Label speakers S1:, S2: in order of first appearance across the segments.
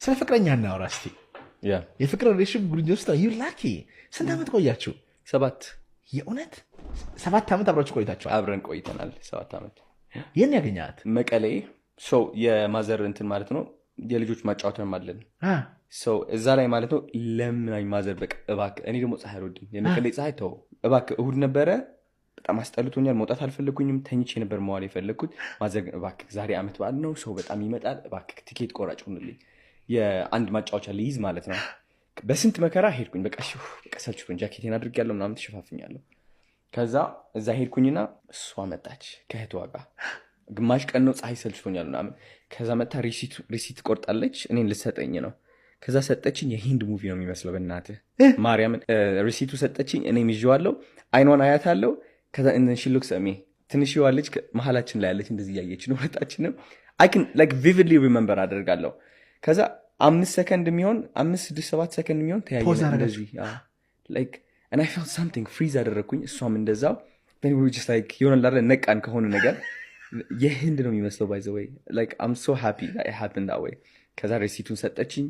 S1: ስለ ፍቅረኛ እናውራ እስቲ። የፍቅር ሪሌሽን ጉድኝ ውስጥ ዩ ላኪ ስንት ዓመት ቆያችሁ?
S2: 7
S1: የእውነት 7 ዓመት አብራችሁ ቆይታችኋል?
S2: አብረን ቆይተናል 7 ዓመት።
S1: የት ያገኛት?
S2: መቀሌ ሰው የማዘር እንትን ማለት ነው የልጆች ማጫወተን አለን ሰው እዛ ላይ ማለት ነው። ለምናኝ ማዘር በቃ እባክህ፣ እኔ ደግሞ ፀሐይ አልወድም የመቀሌ ፀሐይ ተው እባክህ። እሁድ ነበረ በጣም አስጠልቶኛል፣ መውጣት አልፈለኩኝም፣ ተኝቼ ነበር መዋል የፈለኩት። ማዘር እባክህ ዛሬ ዓመት በዓል ነው ሰው በጣም ይመጣል፣ እባክህ ቲኬት ቆራጭ ሁንልኝ የአንድ ማጫወቻ ልይዝ ማለት ነው። በስንት መከራ ሄድኩኝ። በቃ ሰልችቶኝ ጃኬቴን አድርጌያለሁ ምናምን ተሸፋፍኛለሁ። ከዛ እዛ ሄድኩኝና እሷ መጣች ከእህቷ ጋር። ግማሽ ቀን ነው ፀሐይ ሰልችቶኛል ምናምን። ከዛ መታ ሪሲት ቆርጣለች እኔን ልሰጠኝ ነው። ከዛ ሰጠችኝ። የሂንድ ሙቪ ነው የሚመስለው በእናትህ ማርያምን። ሪሲቱ ሰጠችኝ፣ እኔም ይዤዋለሁ። አይኗን አያታለሁ። ከዛ ሽሉክ ሰሜ ትንሽዋ ልጅ መሀላችን ላይ ያለች እንደዚህ እያየች ነው ሁለታችንም። አይ ካን ላይክ ቪቪድሊ ሪመምበር አደርጋለሁ። ከዛ 5 ሰከንድ የሚሆን 5 6 7 ሰከንድ የሚሆን ተያየን እንደዚህ ላይክ and I felt something freeze አደረኩኝ። እሷም እንደዛው then we were just like የሆነ ላለ ነቃን ከሆነ ነገር። የህንድ ነው የሚመስለው by the way like I'm so happy that it happened that way። ከዛ ሬሲቱን ሰጠችኝ፣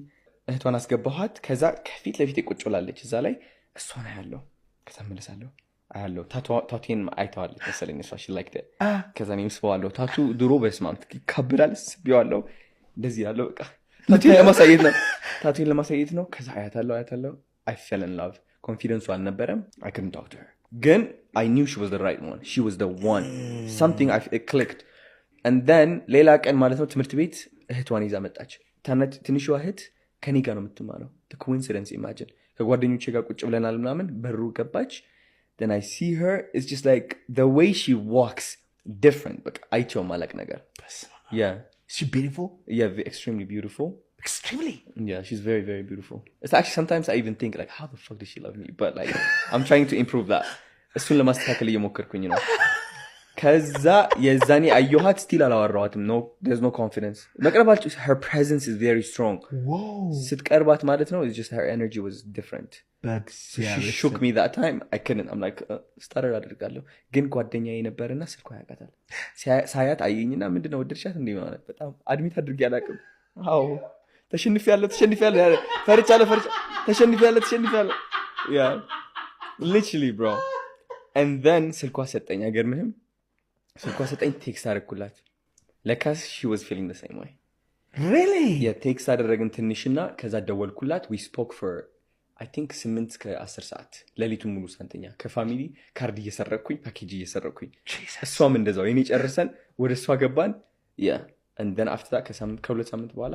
S2: እህቷን አስገባኋት። ከዛ ከፊት ለፊት ቁጭ ብላለች እዛ ላይ እሷን አያለሁ። ከዛ መለሳለሁ አያለሁ። ታቱን አይተዋለች መሰለኝ እሷ she liked it። ከዛ እኔም ስበዋለሁ። ታቱ ድሮ በስማም ይካብዳል ስቢዋለሁ እንደዚህ ያለው በቃ ታቱን ለማሳየት ነው። ከዛ አያታለሁ I fell in love። ኮንፊደንሱ አልነበረም። I couldn't talk to her ግን I knew she was the right one. She was the one. Something it clicked. And then ሌላ ቀን ማለት ነው ትምህርት ቤት እህቷን ይዛ መጣች። ትንሿ እህት ከኔ ጋር ነው የምትማረው። the coincidence imagine ከጓደኞቼ ጋር ቁጭ ብለናል ምናምን በሩ ገባች። then I see her, it's just like the way she walks different በቃ አይቼው ማለቅ ነገር። yeah,
S1: is she beautiful?
S2: yeah, extremely beautiful.
S1: Extremely?
S2: Yeah, she's very very beautiful. It's actually sometimes I even think like how the fuck does she love me, but like I'm trying to improve that. እሱን ለማስተካከል እየሞከርኩኝ ነው። ከዛ የዛኔ አየኋት ስቲል አላወራኋትም። no there's no confidence መቅረባችሁ her presence is very strong.
S1: Whoa.
S2: ስትቀርባት ማለት ነው it's just her energy was different.
S1: But
S2: yeah, she shook me that time. I couldn't. I'm like starter አድርጋለሁ ግን ጓደኛዬ ነበርና ስልኳ ያውቃታል። ሳያት አየኝና ምንድነው ወደድሻት እንዴ ማለት በጣም አድሚት አድርጌ አላውቅም። አዎ ተሸንፊያለሁ ፈርቻለሁ ተሸንፊያለሁ yeah literally bro. and then ስልኳ ሰጠኝ። አይገርምህም? ስልኳ ሰጠኝ፣ ቴክስት አደረኩላት። ለካስ she was feeling the same way.
S1: Really?
S2: yeah, ቴክስት አደረግን ትንሽና ከዛ ደወልኩላት። we spoke for I think 8 እስከ 10 ሰዓት ሌሊቱን ሙሉ ሳንተኛ ከፋሚሊ ካርድ እየሰረኩኝ ፓኬጅ እየሰረኩኝ እሷም እንደዛው የኔ ጨርሰን ወደ እሷ ገባን። yeah and then after that ከ2 ሳምንት በኋላ